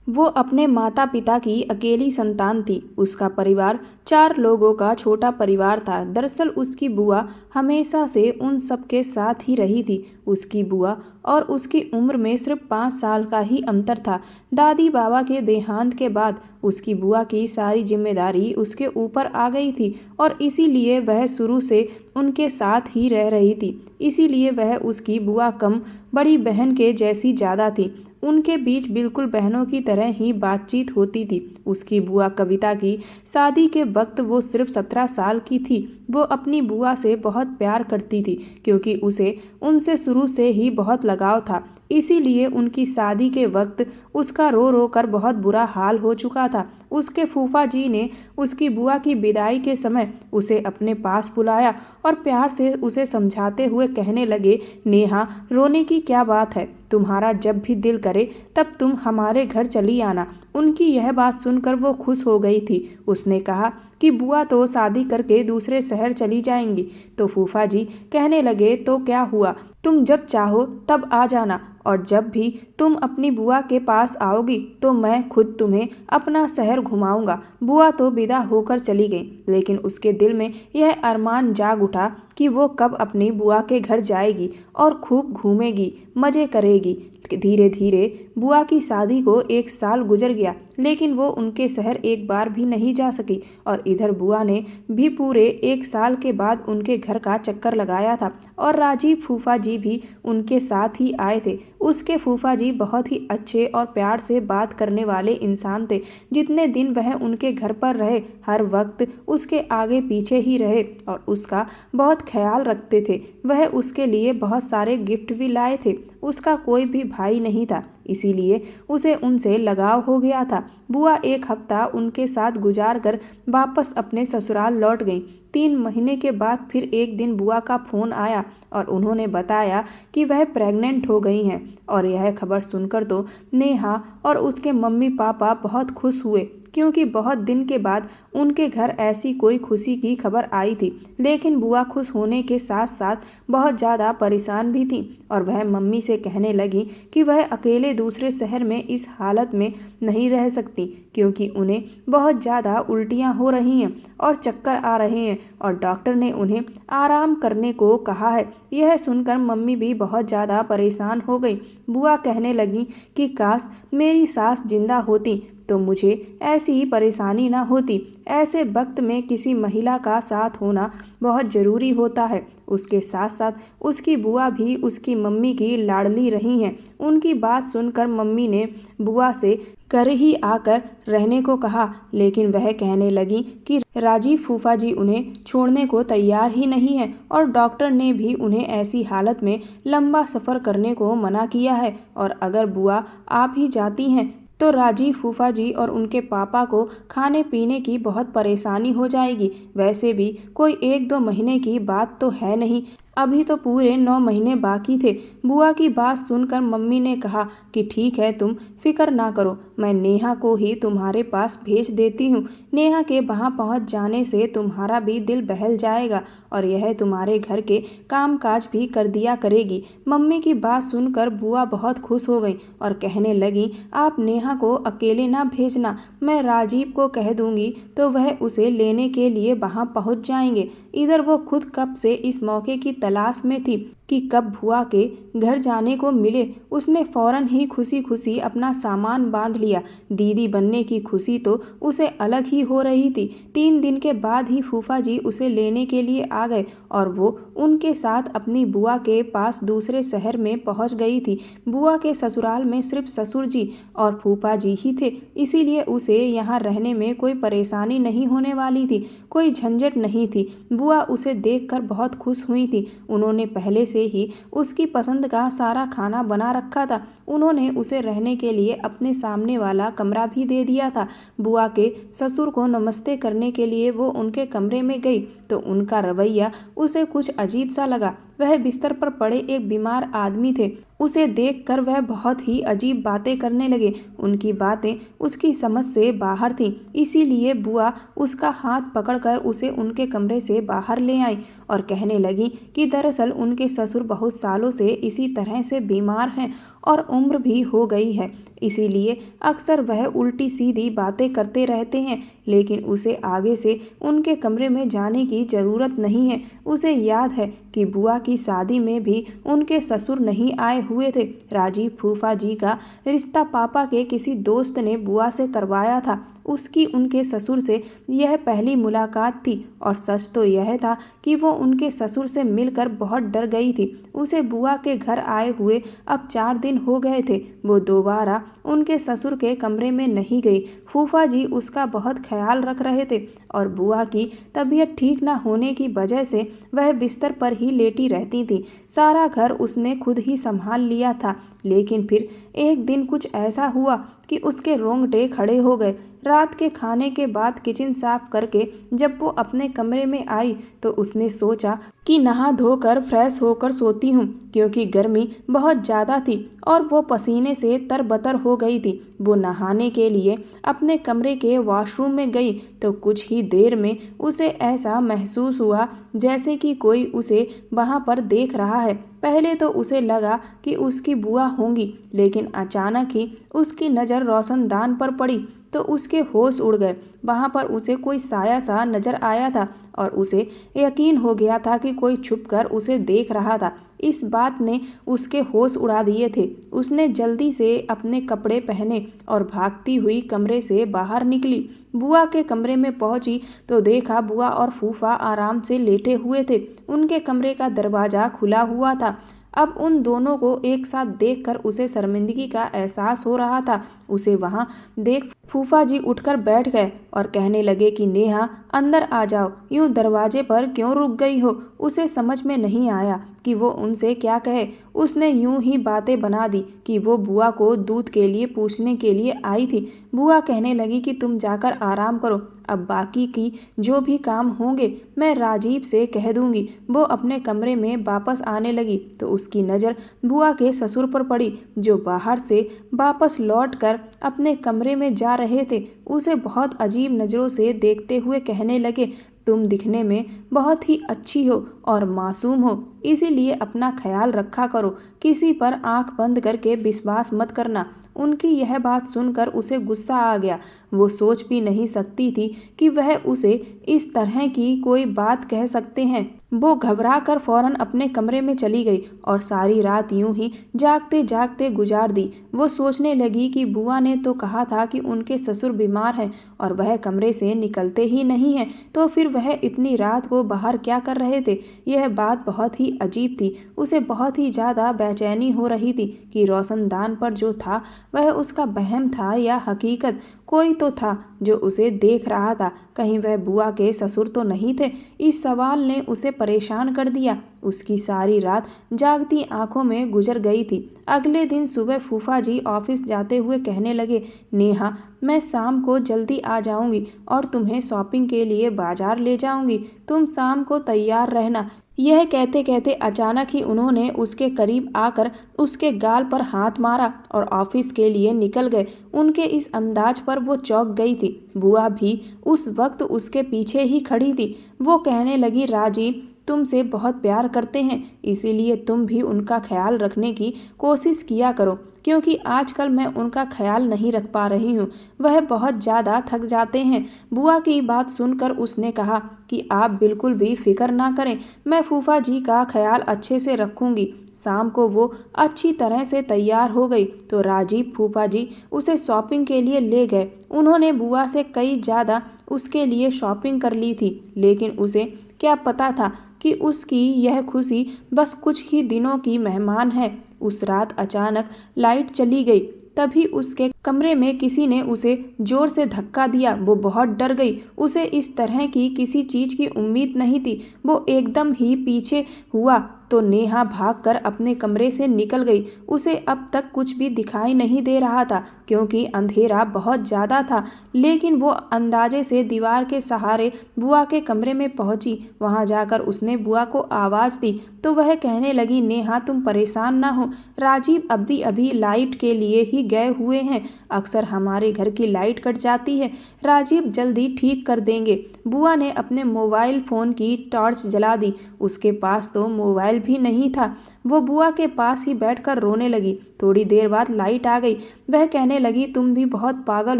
वो अपने माता पिता की अकेली संतान थी। उसका परिवार 4 लोगों का छोटा परिवार था। दरअसल उसकी बुआ हमेशा से उन सबके साथ ही रही थी। उसकी बुआ और उसकी उम्र में सिर्फ 5 साल का ही अंतर था। दादी बाबा के देहांत के बाद उसकी बुआ की सारी जिम्मेदारी उसके ऊपर आ गई थी और इसीलिए वह शुरू से उनके साथ ही रह रही थी। इसीलिए वह उसकी बुआ कम बड़ी बहन के जैसी ज़्यादा थी। उनके बीच बिल्कुल बहनों की तरह ही बातचीत होती थी। उसकी बुआ कविता की शादी के वक्त वो सिर्फ 17 साल की थी। वो अपनी बुआ से बहुत प्यार करती थी क्योंकि उसे उनसे शुरू से ही बहुत लगाव था। इसीलिए उनकी शादी के वक्त उसका रो रो कर बहुत बुरा हाल हो चुका था। उसके फूफा जी ने उसकी बुआ की विदाई के समय उसे अपने पास बुलाया और प्यार से उसे समझाते हुए कहने लगे, नेहा, रोने की क्या बात है? तुम्हारा जब भी दिल करे तब तुम हमारे घर चली आना। उनकी यह बात सुनकर वो खुश हो गई थी। उसने कहा कि बुआ तो शादी करके दूसरे शहर चली जाएंगी। तो फूफा जी कहने लगे, तो क्या हुआ, तुम जब चाहो तब आ जाना और जब भी तुम अपनी बुआ के पास आओगी तो मैं खुद तुम्हें अपना शहर घुमाऊंगा। बुआ तो विदा होकर चली गई, लेकिन उसके दिल में यह अरमान जाग उठा कि वो कब अपनी बुआ के घर जाएगी और खूब घूमेगी, मज़े करेगी। धीरे धीरे बुआ की शादी को 1 साल गुजर गया, लेकिन वो उनके शहर एक बार भी नहीं जा सकी और इधर बुआ ने भी पूरे 1 साल के बाद उनके घर का चक्कर लगाया था और राजीव फूफा जी भी उनके साथ ही आए थे। उसके फूफा जी बहुत ही अच्छे और प्यार से बात करने वाले इंसान थे। जितने दिन वह उनके घर पर रहे हर वक्त उसके आगे पीछे ही रहे और उसका बहुत ख्याल रखते थे। वह उसके लिए बहुत सारे गिफ्ट भी लाए थे। उसका कोई भी भाई नहीं था, इसीलिए उसे उनसे लगाव हो गया था। बुआ 1 हफ्ता उनके साथ गुजार कर वापस अपने ससुराल लौट गई। 3 महीने के बाद फिर एक दिन बुआ का फ़ोन आया और उन्होंने बताया कि वह प्रेग्नेंट हो गई हैं। और यह खबर सुनकर तो नेहा और उसके मम्मी पापा बहुत खुश हुए क्योंकि बहुत दिन के बाद उनके घर ऐसी कोई खुशी की खबर आई थी। लेकिन बुआ खुश होने के साथ साथ बहुत ज़्यादा परेशान भी थी और वह मम्मी से कहने लगी कि वह अकेले दूसरे शहर में इस हालत में नहीं रह सकती क्योंकि उन्हें बहुत ज़्यादा उल्टियाँ हो रही हैं और चक्कर आ रहे हैं और डॉक्टर ने उन्हें आराम करने को कहा है। यह सुनकर मम्मी भी बहुत ज़्यादा परेशान हो गई। बुआ कहने लगी कि काश मेरी सास जिंदा होती तो मुझे ऐसी ही परेशानी ना होती। ऐसे वक्त में किसी महिला का साथ होना बहुत ज़रूरी होता है। उसके साथ साथ उसकी बुआ भी उसकी मम्मी की लाडली रही हैं। उनकी बात सुनकर मम्मी ने बुआ से घर ही आकर रहने को कहा, लेकिन वह कहने लगी कि राजीव फूफा जी उन्हें छोड़ने को तैयार ही नहीं है और डॉक्टर ने भी उन्हें ऐसी हालत में लंबा सफ़र करने को मना किया है और अगर बुआ आप ही जाती हैं तो राजीव फूफा जी और उनके पापा को खाने पीने की बहुत परेशानी हो जाएगी। वैसे भी कोई 1-2 महीने की बात तो है नहीं, अभी तो पूरे 9 महीने बाकी थे। बुआ की बात सुनकर मम्मी ने कहा कि ठीक है, तुम फिक्र ना करो, मैं नेहा को ही तुम्हारे पास भेज देती हूँ। नेहा के वहाँ पहुँच जाने से तुम्हारा भी दिल बहल जाएगा और यह तुम्हारे घर के काम काज भी कर दिया करेगी। मम्मी की बात सुनकर बुआ बहुत खुश हो गई और कहने लगी, आप नेहा को अकेले ना भेजना, मैं राजीव को कह दूंगी तो वह उसे लेने के लिए वहाँ पहुँच जाएंगे। इधर वो खुद कब से इस मौके की तलाश में थी कि कब बुआ के घर जाने को मिले। उसने फौरन ही खुशी खुशी अपना सामान बांध लिया। दीदी बनने की खुशी तो उसे अलग ही हो रही थी। 3 दिन के बाद ही फूफा जी उसे लेने के लिए आ गए और वो उनके साथ अपनी बुआ के पास दूसरे शहर में पहुंच गई थी। बुआ के ससुराल में सिर्फ ससुर जी और फूफा जी ही थे, इसीलिए उसे यहाँ रहने में कोई परेशानी नहीं होने वाली थी, कोई झंझट नहीं थी। बुआ उसे देखकर बहुत खुश हुई थी। उन्होंने पहले से ही उसकी पसंद का सारा खाना बना रखा था। उन्होंने उसे रहने के लिए अपने सामने वाला कमरा भी दे दिया था। बुआ के ससुर को नमस्ते करने के लिए वो उनके कमरे में गई तो उनका रवैया उसे कुछ अजीब सा लगा। वह बिस्तर पर पड़े एक बीमार आदमी थे। उसे देखकर वह बहुत ही अजीब बातें करने लगे। उनकी बातें उसकी समझ से बाहर थीं, इसीलिए बुआ उसका हाथ पकड़कर उसे उनके कमरे से बाहर ले आई और कहने लगी कि दरअसल उनके ससुर बहुत सालों से इसी तरह से बीमार हैं और उम्र भी हो गई है, इसीलिए अक्सर वह उल्टी सीधी बातें करते रहते हैं। लेकिन उसे आगे से उनके कमरे में जाने की ज़रूरत नहीं है। उसे याद है कि बुआ की शादी में भी उनके ससुर नहीं आए हुए थे। राजीव फूफा जी का रिश्ता पापा के किसी दोस्त ने बुआ से करवाया था। उसकी उनके ससुर से यह पहली मुलाकात थी और सच तो यह था कि वो उनके ससुर से मिलकर बहुत डर गई थी। उसे बुआ के घर आए हुए अब 4 दिन हो गए थे। वो दोबारा उनके ससुर के कमरे में नहीं गई। फूफा जी उसका बहुत ख्याल रख रहे थे और बुआ की तबीयत ठीक न होने की वजह से वह बिस्तर पर ही लेटी रहती थी। सारा घर उसने खुद ही संभाल लिया था। लेकिन फिर एक दिन कुछ ऐसा हुआ कि उसके रोंगटे खड़े हो गए। रात के खाने के बाद किचन साफ करके जब वो अपने कमरे में आई तो उसने सोचा कि नहा धोकर फ्रेश होकर सोती हूँ, क्योंकि गर्मी बहुत ज़्यादा थी और वो पसीने से तरबतर हो गई थी। वो नहाने के लिए अपने कमरे के वॉशरूम में गई तो कुछ ही देर में उसे ऐसा महसूस हुआ जैसे कि कोई उसे वहाँ पर देख रहा है। पहले तो उसे लगा कि उसकी बुआ होंगी, लेकिन अचानक ही उसकी नज़र रोशनदान पर पड़ी तो उसके होश उड़ गए। वहाँ पर उसे कोई साया सा नजर आया था और उसे यकीन हो गया था कि कोई छुपकर उसे देख रहा था। इस बात ने उसके होश उड़ा दिए थे। उसने जल्दी से अपने कपड़े पहने और भागती हुई कमरे से बाहर निकली। बुआ के कमरे में पहुंची तो देखा बुआ और फूफा आराम से लेटे हुए थे। उनके कमरे का दरवाज़ा खुला हुआ था। अब उन दोनों को एक साथ देखकर उसे शर्मिंदगी का एहसास हो रहा था। उसे वहाँ देख फूफा जी उठकर बैठ गए और कहने लगे कि नेहा, अंदर आ जाओ, यूं दरवाजे पर क्यों रुक गई हो। उसे समझ में नहीं आया कि वो उनसे क्या कहे। उसने यूं ही बातें बना दी कि वो बुआ को दूध के लिए पूछने के लिए आई थी। बुआ कहने लगी कि तुम जाकर आराम करो, अब बाकी की जो भी काम होंगे मैं राजीव से कह दूंगी। वो अपने कमरे में वापस आने लगी तो उसकी नज़र बुआ के ससुर पर पड़ी, जो बाहर से वापस लौटकर अपने कमरे में जा रहे थे। उसे बहुत अजीब नज़रों से देखते हुए कहने लगे, तुम दिखने में बहुत ही अच्छी हो और मासूम हो, इसीलिए अपना ख्याल रखा करो, किसी पर आंख बंद करके विश्वास मत करना। उनकी यह बात सुनकर उसे गुस्सा आ गया। वो सोच भी नहीं सकती थी कि वह उसे इस तरह की कोई बात कह सकते हैं। वो घबरा कर फौरन अपने कमरे में चली गई और सारी रात यूं ही जागते जागते गुजार दी। वो सोचने लगी कि बुआ ने तो कहा था कि उनके ससुर बीमार हैं और वह कमरे से निकलते ही नहीं हैं, तो फिर वह इतनी रात को बाहर क्या कर रहे थे। यह बात बहुत ही अजीब थी। उसे बहुत ही ज़्यादा बेचैनी हो रही थी कि रोशनदान पर जो था वह उसका वहम था या हकीकत। कोई तो था जो उसे देख रहा था। कहीं वह बुआ के ससुर तो नहीं थे। इस सवाल ने उसे परेशान कर दिया। उसकी सारी रात जागती आंखों में गुजर गई थी। अगले दिन सुबह फूफा जी ऑफिस जाते हुए कहने लगे, नेहा, मैं शाम को जल्दी आ जाऊंगी और तुम्हें शॉपिंग के लिए बाजार ले जाऊंगी। तुम शाम को तैयार रहना। यह कहते कहते अचानक ही उन्होंने उसके करीब आकर उसके गाल पर हाथ मारा और ऑफिस के लिए निकल गए। उनके इस अंदाज पर वो चौंक गई थी। बुआ भी उस वक्त उसके पीछे ही खड़ी थी। वो कहने लगी, राजीव तुमसे बहुत प्यार करते हैं, इसीलिए तुम भी उनका ख्याल रखने की कोशिश किया करो, क्योंकि आजकल मैं उनका ख्याल नहीं रख पा रही हूँ। वह बहुत ज़्यादा थक जाते हैं। बुआ की बात सुनकर उसने कहा कि आप बिल्कुल भी फिक्र ना करें, मैं फूफा जी का ख्याल अच्छे से रखूँगी। शाम को वो अच्छी तरह से तैयार हो गई तो राजीव फूफा जी उसे शॉपिंग के लिए ले गए। उन्होंने बुआ से कई ज़्यादा उसके लिए शॉपिंग कर ली थी, लेकिन उसे क्या पता था कि उसकी यह खुशी बस कुछ ही दिनों की मेहमान है। उस रात अचानक लाइट चली गई। तभी उसके कमरे में किसी ने उसे जोर से धक्का दिया। वो बहुत डर गई। उसे इस तरह की किसी चीज़ की उम्मीद नहीं थी। वो एकदम ही पीछे हुआ तो नेहा भागकर अपने कमरे से निकल गई। उसे अब तक कुछ भी दिखाई नहीं दे रहा था, क्योंकि अंधेरा बहुत ज़्यादा था। लेकिन वो अंदाजे से दीवार के सहारे बुआ के कमरे में पहुंची। वहां जाकर उसने बुआ को आवाज़ दी तो वह कहने लगी, नेहा, तुम परेशान ना हो, राजीव अभी अभी लाइट के लिए ही गए हुए हैं। अक्सर हमारे घर की लाइट कट जाती है, राजीव जल्दी ठीक कर देंगे। बुआ ने अपने मोबाइल फ़ोन की टॉर्च जला दी। उसके पास तो मोबाइल भी नहीं था। वो बुआ के पास ही बैठकर रोने लगी। थोड़ी देर बाद लाइट आ गई। वह कहने लगी, तुम भी बहुत पागल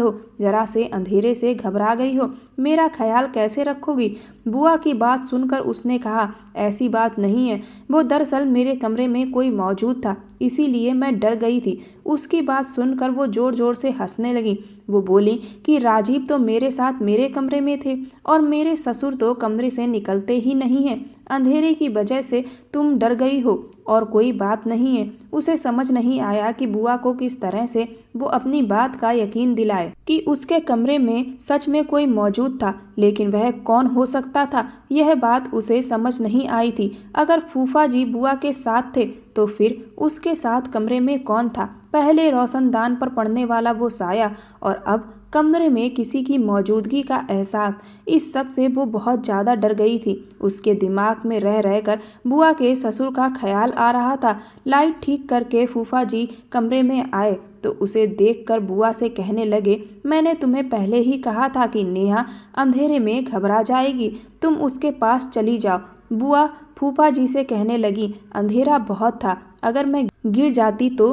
हो, जरा से अंधेरे से घबरा गई हो, मेरा ख्याल कैसे रखोगी? बुआ की बात सुनकर उसने कहा, ऐसी बात नहीं है, वो दरअसल मेरे कमरे में कोई मौजूद था, इसीलिए मैं डर गई थी। उसकी बात सुनकर वो जोर जोर से हंसने लगी। वो बोली कि राजीव तो मेरे साथ मेरे कमरे में थे और मेरे ससुर तो कमरे से निकलते ही नहीं हैं। अंधेरे की वजह से तुम डर गई हो और कोई बात नहीं है। उसे समझ नहीं आया कि बुआ को किस तरह से वो अपनी बात का यकीन दिलाए कि उसके कमरे में सच में कोई मौजूद था, लेकिन वह कौन हो सकता था, यह बात उसे समझ नहीं आई थी। अगर फूफा जी बुआ के साथ थे तो फिर उसके साथ कमरे में कौन था? पहले रोशनदान पर पड़ने वाला वो साया और अब कमरे में किसी की मौजूदगी का एहसास। इस सब से वो बहुत ज़्यादा डर गई थी। उसके दिमाग में रह रहकर बुआ के ससुर का ख्याल आ रहा था। लाइट ठीक करके फूफा जी कमरे में आए तो उसे देखकर बुआ से कहने लगे, मैंने तुम्हें पहले ही कहा था कि नेहा अंधेरे में घबरा जाएगी, तुम उसके पास चली जाओ। बुआ फूफा जी से कहने लगी, अंधेरा बहुत था, अगर मैं गिर जाती तो,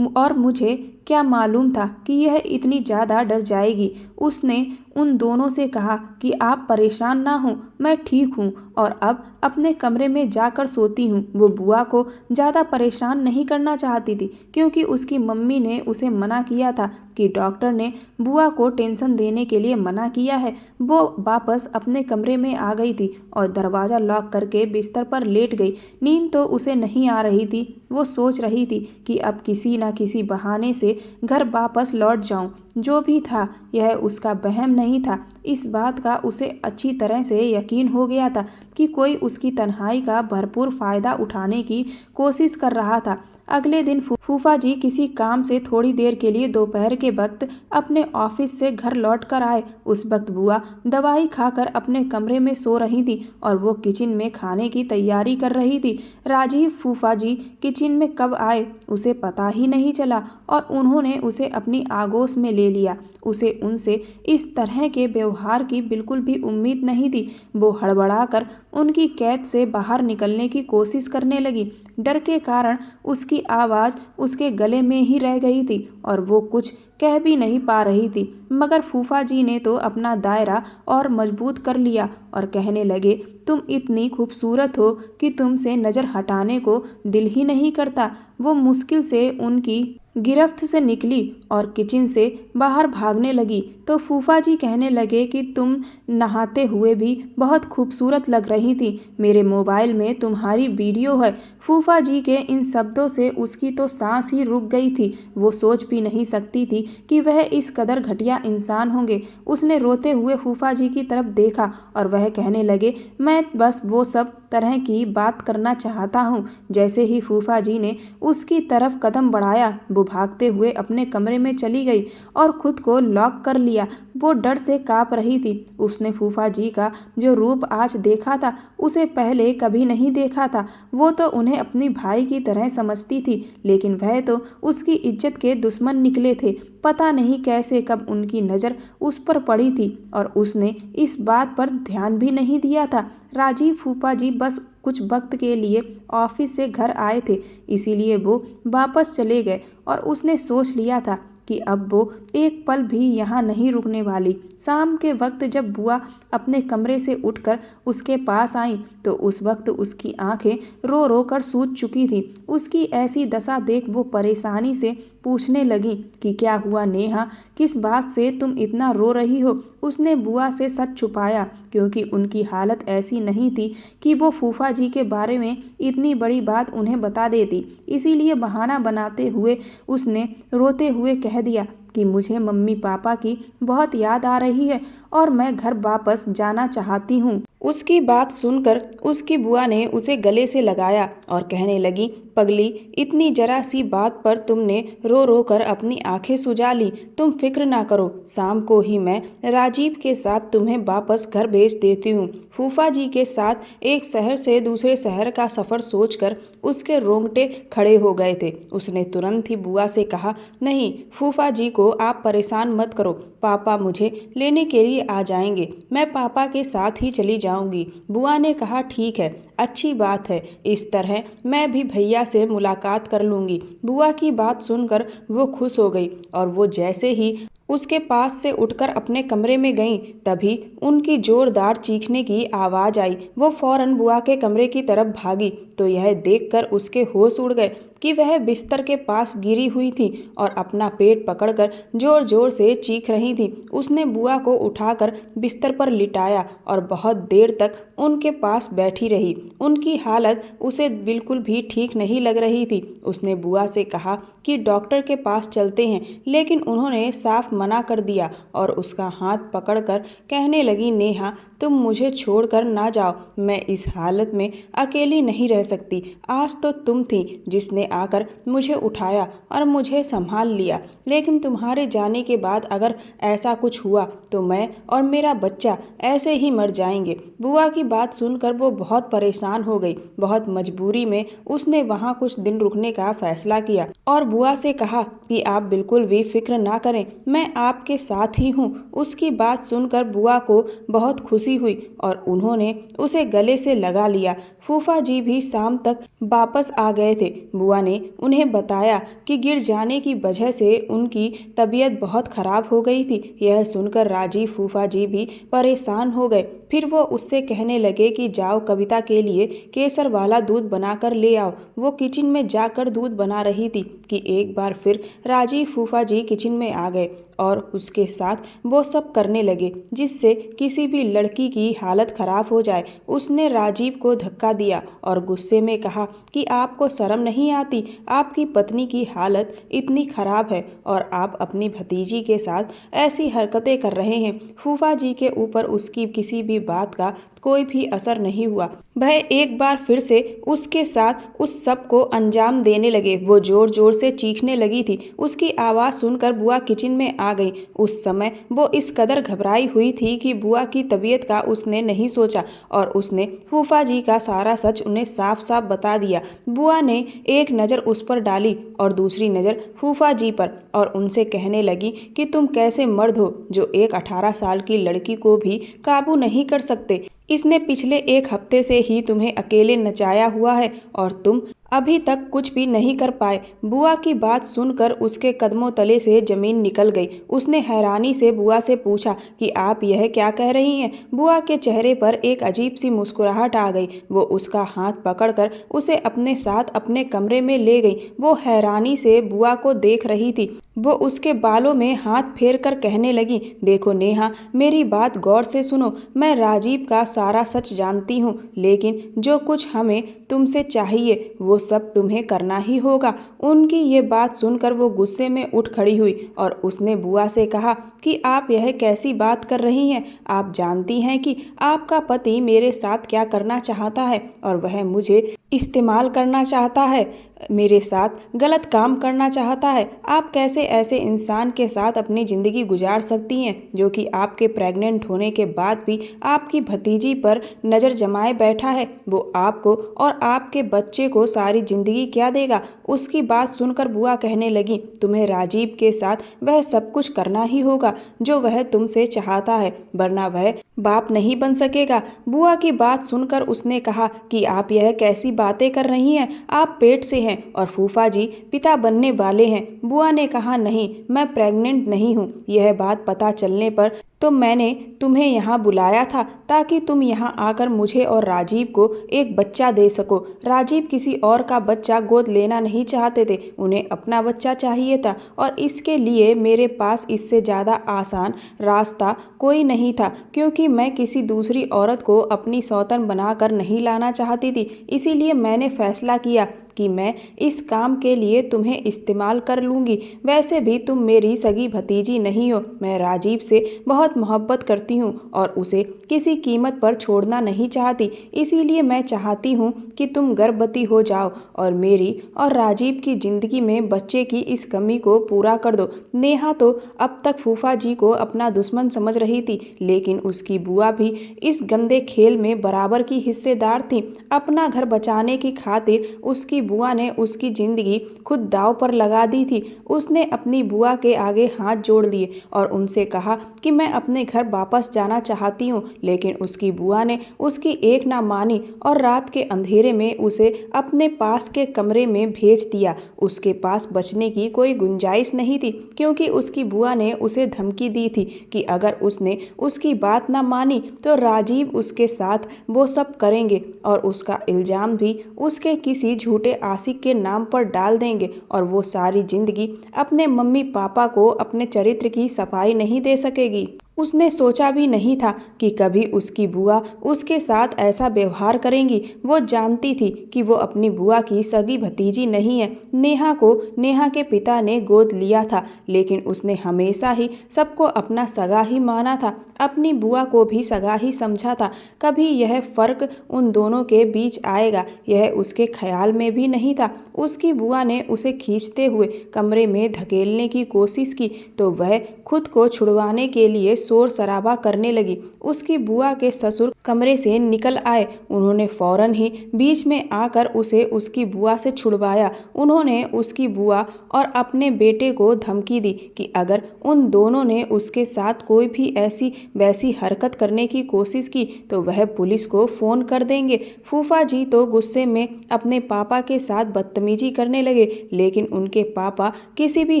और मुझे क्या मालूम था कि यह इतनी ज़्यादा डर जाएगी। उसने उन दोनों से कहा कि आप परेशान ना हो, मैं ठीक हूँ और अब अपने कमरे में जाकर सोती हूँ। वो बुआ को ज़्यादा परेशान नहीं करना चाहती थी क्योंकि उसकी मम्मी ने उसे मना किया था कि डॉक्टर ने बुआ को टेंशन देने के लिए मना किया है। वो वापस अपने कमरे में आ गई थी और दरवाज़ा लॉक करके बिस्तर पर लेट गई। नींद तो उसे नहीं आ रही थी। वो सोच रही थी कि अब किसी न किसी बहाने से घर वापस लौट जाऊं। जो भी था यह उसका वहम नहीं था। इस बात का उसे अच्छी तरह से यकीन हो गया था कि कोई उसकी तन्हाई का भरपूर फ़ायदा उठाने की कोशिश कर रहा था। अगले दिन फूफा जी किसी काम से थोड़ी देर के लिए दोपहर के वक्त अपने ऑफिस से घर लौट कर आए। उस वक्त बुआ दवाई खाकर अपने कमरे में सो रही थी और वो किचन में खाने की तैयारी कर रही थी। राजीव फूफा जी किचन में कब आए उसे पता ही नहीं चला और उन्होंने उसे अपनी आगोश में ले लिया। उसे उनसे इस तरह के व्यवहार की बिल्कुल भी उम्मीद नहीं थी। वो हड़बड़ाकर उनकी कैद से बाहर निकलने की कोशिश करने लगी। डर के कारण उसकी आवाज़ उसके गले में ही रह गई थी और वो कुछ कह भी नहीं पा रही थी। मगर फूफा जी ने तो अपना दायरा और मजबूत कर लिया और कहने लगे, तुम इतनी खूबसूरत हो कि तुमसे नज़र हटाने को दिल ही नहीं करता। वो मुश्किल से उनकी गिरफ्त से निकली और किचन से बाहर भागने लगी तो फूफा जी कहने लगे कि तुम नहाते हुए भी बहुत खूबसूरत लग रही थी, मेरे मोबाइल में तुम्हारी वीडियो है। फूफा जी के इन शब्दों से उसकी तो सांस ही रुक गई थी। वो सोच भी नहीं सकती थी कि वह इस कदर घटिया इंसान होंगे। उसने रोते हुए फूफा जी की तरफ देखा और वह कहने लगे, मैं बस वो सब तरह की बात करना चाहता हूँ। जैसे ही फूफा जी ने उसकी तरफ कदम बढ़ाया वो भागते हुए अपने कमरे में चली गई और खुद को लॉक कर लिया। वो डर से काँप रही थी। उसने फूफा जी का जो रूप आज देखा था उसे पहले कभी नहीं देखा था। वो तो उन्हें अपनी भाई की तरह समझती थी, लेकिन वह तो उसकी इज्जत के दुश्मन निकले थे। पता नहीं कैसे कब उनकी नज़र उस पर पड़ी थी और उसने इस बात पर ध्यान भी नहीं दिया था। राजीव फूफा जी बस कुछ वक्त के लिए ऑफिस से घर आए थे, इसीलिए वो वापस चले गए और उसने सोच लिया था कि अब वो एक पल भी यहाँ नहीं रुकने वाली। शाम के वक्त जब बुआ अपने कमरे से उठकर उसके पास आई तो उस वक्त उसकी आंखें रो रो कर सूज चुकी थी। उसकी ऐसी दशा देख वो परेशानी से पूछने लगी कि क्या हुआ नेहा, किस बात से तुम इतना रो रही हो? उसने बुआ से सच छुपाया क्योंकि उनकी हालत ऐसी नहीं थी कि वो फूफा जी के बारे में इतनी बड़ी बात उन्हें बता देती। इसीलिए बहाना बनाते हुए उसने रोते हुए कह दिया कि मुझे मम्मी पापा की बहुत याद आ रही है और मैं घर वापस जाना चाहती हूँ। उसकी बात सुनकर उसकी बुआ ने उसे गले से लगाया और कहने लगी, पगली, इतनी जरा सी बात पर तुमने रो रो कर अपनी आंखें सुजा ली। तुम फिक्र ना करो, शाम को ही मैं राजीव के साथ तुम्हें वापस घर भेज देती हूँ। फूफा जी के साथ एक शहर से दूसरे शहर का सफ़र सोचकर उसके रोंगटे खड़े हो गए थे। उसने तुरंत ही बुआ से कहा, नहीं, फूफा जी को आप परेशान मत करो, पापा मुझे लेने के लिए आ जाएंगे, मैं पापा के साथ ही चली जाऊंगी। बुआ ने कहा ठीक है, अच्छी बात है, इस तरह मैं भी भैया से मुलाकात कर लूंगी। बुआ की बात सुनकर वो खुश हो गई और वो जैसे ही उसके पास से उठकर अपने कमरे में गईं, तभी उनकी जोरदार चीखने की आवाज़ आई। वो फौरन बुआ के कमरे की तरफ भागी तो यह देखकर उसके होश उड़ गए कि वह बिस्तर के पास गिरी हुई थी और अपना पेट पकड़कर जोर जोर से चीख रही थी। उसने बुआ को उठाकर बिस्तर पर लिटाया और बहुत देर तक उनके पास बैठी रही। उनकी हालत उसे बिल्कुल भी ठीक नहीं लग रही थी। उसने बुआ से कहा कि डॉक्टर के पास चलते हैं, लेकिन उन्होंने साफ मना कर दिया और उसका हाथ पकड़कर कहने लगी, नेहा तुम मुझे छोड़कर ना जाओ, मैं इस हालत में अकेली नहीं रह सकती। आज तो तुम थी जिसने आकर मुझे उठाया और मुझे संभाल लिया, लेकिन तुम्हारे जाने के बाद अगर ऐसा कुछ हुआ तो मैं और मेरा बच्चा ऐसे ही मर जाएंगे। बुआ की बात सुनकर वो बहुत परेशान हो गई। बहुत मजबूरी में उसने वहाँ कुछ दिन रुकने का फैसला किया और बुआ से कहा कि आप बिल्कुल भी फिक्र ना करें, मैं आपके साथ ही हूँ। उसकी बात सुनकर बुआ को बहुत खुशी हुई और उन्होंने उसे गले से लगा लिया। फूफा जी भी शाम तक वापस आ गए थे। बुआ ने उन्हें बताया कि गिर जाने की वजह से उनकी तबीयत बहुत खराब हो गई थी। यह सुनकर राजीव फूफा जी भी परेशान हो गए। फिर वो उससे कहने लगे कि जाओ कविता के लिए केसर वाला दूध बनाकर ले आओ। वो किचन में जाकर दूध बना रही थी कि एक बार फिर राजीव फूफा जी किचन में आ गए और उसके साथ वो सब करने लगे जिससे किसी भी लड़की की हालत खराब हो जाए। उसने राजीव को धक्का दिया और गुस्से में कहा कि आपको शर्म नहीं आती, आपकी पत्नी की हालत इतनी खराब है और आप अपनी भतीजी के साथ ऐसी हरकतें कर रहे हैं। फूफा जी के ऊपर उसकी किसी भी बात का कोई भी असर नहीं हुआ। वह एक बार फिर से उसके साथ उस सब को अंजाम देने लगे। वो जोर जोर से चीखने लगी थी। उसकी आवाज़ सुनकर बुआ किचन में आ गई। उस समय वो इस कदर घबराई हुई थी कि बुआ की तबीयत का उसने नहीं सोचा और उसने फूफा जी का सारा सच उन्हें साफ साफ बता दिया। बुआ ने एक नज़र उस पर डाली और दूसरी नज़र फूफा जी पर और उनसे कहने लगी कि तुम कैसे मर्द हो जो एक 18 साल की लड़की को भी काबू नहीं कर सकते। इसने पिछले एक हफ्ते से ही तुम्हें अकेले नचाया हुआ है और तुम अभी तक कुछ भी नहीं कर पाए। बुआ की बात सुनकर उसके कदमों तले से जमीन निकल गई। उसने हैरानी से बुआ से पूछा कि आप यह क्या कह रही हैं। बुआ के चेहरे पर एक अजीब सी मुस्कुराहट आ गई। वो उसका हाथ पकड़कर उसे अपने साथ अपने कमरे में ले गई। वो हैरानी से बुआ को देख रही थी। वो उसके बालों में हाथ फेर कर कहने लगी, देखो नेहा, मेरी बात गौर से सुनो। मैं राजीव का सारा सच जानती हूँ, लेकिन जो कुछ हमें तुमसे चाहिए वो सब तुम्हें करना ही होगा। उनकी ये बात सुनकर वो गुस्से में उठ खड़ी हुई और उसने बुआ से कहा कि आप यह कैसी बात कर रही हैं। आप जानती हैं कि आपका पति मेरे साथ क्या करना चाहता है और वह मुझे इस्तेमाल करना चाहता है, मेरे साथ गलत काम करना चाहता है। आप कैसे ऐसे इंसान के साथ अपनी ज़िंदगी गुजार सकती हैं जो कि आपके प्रेग्नेंट होने के बाद भी आपकी भतीजी पर नज़र जमाए बैठा है। वो आपको और आपके बच्चे को सारी ज़िंदगी क्या देगा। उसकी बात सुनकर बुआ कहने लगी, तुम्हें राजीव के साथ वह सब कुछ करना ही होगा जो वह तुमसे चाहता है, वरना वह बाप नहीं बन सकेगा। बुआ की बात सुनकर उसने कहा कि आप यह कैसी बातें कर रही हैं, आप पेट से हैं और फूफा जी पिता बनने वाले हैं। बुआ ने कहा, नहीं, मैं प्रेग्नेंट नहीं हूँ। यह बात पता चलने पर तो मैंने तुम्हें यहाँ बुलाया था ताकि तुम यहाँ आकर मुझे और राजीव को एक बच्चा दे सको। राजीव किसी और का बच्चा गोद लेना नहीं चाहते थे, उन्हें अपना बच्चा चाहिए था और इसके लिए मेरे पास इससे ज़्यादा आसान रास्ता कोई नहीं था, क्योंकि मैं किसी दूसरी औरत को अपनी सौतन बनाकर नहीं लाना चाहती थी। इसीलिए मैंने फैसला किया कि मैं इस काम के लिए तुम्हें इस्तेमाल कर लूँगी। वैसे भी तुम मेरी सगी भतीजी नहीं हो। मैं राजीव से बहुत मोहब्बत करती हूँ और उसे किसी कीमत पर छोड़ना नहीं चाहती। इसीलिए मैं चाहती हूँ कि तुम गर्भवती हो जाओ और मेरी और राजीव की ज़िंदगी में बच्चे की इस कमी को पूरा कर दो। नेहा तो अब तक फूफा जी को अपना दुश्मन समझ रही थी, लेकिन उसकी बुआ भी इस गंदे खेल में बराबर की हिस्सेदार थी। अपना घर बचाने की खातिर उसकी बुआ ने उसकी जिंदगी खुद दांव पर लगा दी थी। उसने अपनी बुआ के आगे हाथ जोड़ लिए और उनसे कहा कि मैं अपने घर वापस जाना चाहती हूँ, लेकिन उसकी बुआ ने उसकी एक ना मानी और रात के अंधेरे में उसे अपने पास के कमरे में भेज दिया। उसके पास बचने की कोई गुंजाइश नहीं थी, क्योंकि उसकी बुआ ने उसे धमकी दी थी कि अगर उसने उसकी बात ना मानी तो राजीव उसके साथ वो सब करेंगे और उसका इल्ज़ाम भी उसके किसी झूठे आशिक के नाम पर डाल देंगे और वो सारी जिंदगी अपने मम्मी पापा को अपने चरित्र की सफाई नहीं दे सकेगी। उसने सोचा भी नहीं था कि कभी उसकी बुआ उसके साथ ऐसा व्यवहार करेंगी। वो जानती थी कि वो अपनी बुआ की सगी भतीजी नहीं है। नेहा को नेहा के पिता ने गोद लिया था, लेकिन उसने हमेशा ही सबको अपना सगा ही माना था, अपनी बुआ को भी सगा ही समझा था। कभी यह फर्क उन दोनों के बीच आएगा, यह उसके ख्याल में भी नहीं था। उसकी बुआ ने उसे खींचते हुए कमरे में धकेलने की कोशिश की तो वह खुद को छुड़वाने के लिए शोर शराबा करने लगी। उसकी बुआ के ससुर कमरे से निकल आए। उन्होंने फौरन ही बीच में आकर उसे उसकी बुआ से छुड़वाया। उन्होंने उसकी बुआ और अपने बेटे को धमकी दी कि अगर उन दोनों ने उसके साथ कोई भी ऐसी वैसी हरकत करने की कोशिश की तो वह पुलिस को फ़ोन कर देंगे। फूफा जी तो गुस्से में अपने पापा के साथ बदतमीजी करने लगे, लेकिन उनके पापा किसी भी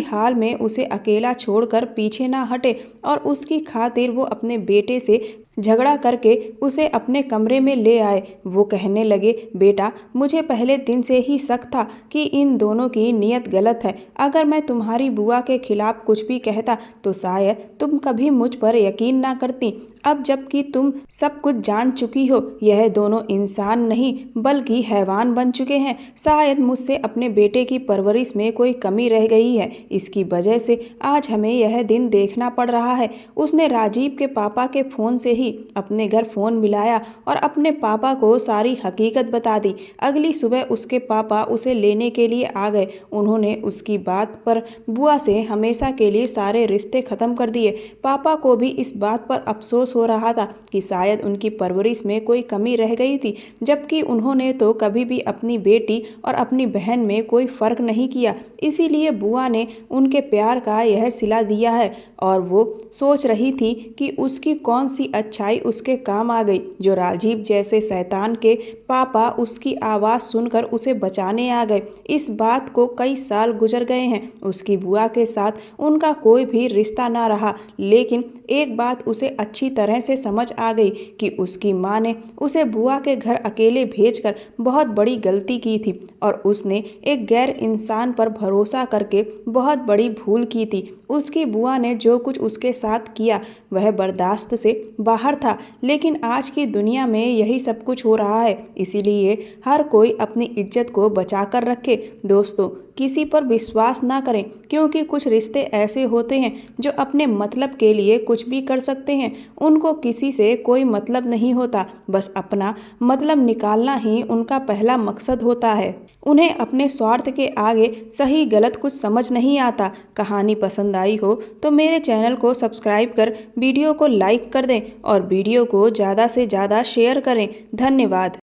हाल में उसे अकेला छोड़कर पीछे ना हटे और उसकी खातिर वो अपने बेटे से झगड़ा करके उसे अपने कमरे में ले आए। वो कहने लगे, बेटा, मुझे पहले दिन से ही शक था कि इन दोनों की नीयत गलत है। अगर मैं तुम्हारी बुआ के खिलाफ कुछ भी कहता तो शायद तुम कभी मुझ पर यकीन ना करती। अब जबकि तुम सब कुछ जान चुकी हो, यह दोनों इंसान नहीं बल्कि हैवान बन चुके हैं। शायद मुझसे अपने बेटे की परवरिश में कोई कमी रह गई है, इसकी वजह से आज हमें यह दिन देखना पड़ रहा है। उसने राजीव के पापा के फ़ोन से ही अपने घर फ़ोन मिलाया और अपने पापा को सारी हकीकत बता दी। अगली सुबह उसके पापा उसे लेने के लिए आ गए। उन्होंने उसकी बात पर बुआ से हमेशा के लिए सारे रिश्ते ख़त्म कर दिए। पापा को भी इस बात पर अफसोस हो रहा था कि शायद उनकी परवरिश में कोई कमी रह गई थी, जबकि उन्होंने तो कभी भी अपनी बेटी और अपनी बहन में कोई फ़र्क नहीं किया। इसीलिए बुआ ने उनके प्यार का यह सिला दिया है और वो सोच रही थी कि उसकी कौन सी अच्छाई उसके काम आ गई जो राजीव जैसे शैतान के पापा उसकी आवाज़ सुनकर उसे बचाने आ गए। इस बात को कई साल गुजर गए हैं। उसकी बुआ के साथ उनका कोई भी रिश्ता ना रहा, लेकिन एक बात उसे अच्छी तरह से समझ आ गई कि उसकी माँ ने उसे बुआ के घर अकेले भेजकर बहुत बड़ी गलती की थी और उसने एक गैर इंसान पर भरोसा करके बहुत बड़ी भूल की थी। उसकी बुआ ने जो कुछ उसके साथ किया वह बर्दाश्त से बाहर था, लेकिन आज की दुनिया में यही सब कुछ हो रहा है। इसीलिए हर कोई अपनी इज्जत को बचा कर रखे। दोस्तों, किसी पर विश्वास ना करें, क्योंकि कुछ रिश्ते ऐसे होते हैं जो अपने मतलब के लिए कुछ भी कर सकते हैं। उनको किसी से कोई मतलब नहीं होता, बस अपना मतलब निकालना ही उनका पहला मकसद होता है। उन्हें अपने स्वार्थ के आगे सही गलत कुछ समझ नहीं आता। कहानी पसंद आई हो तो मेरे चैनल को सब्सक्राइब कर वीडियो को लाइक कर दें और वीडियो को ज़्यादा से ज़्यादा शेयर करें। धन्यवाद।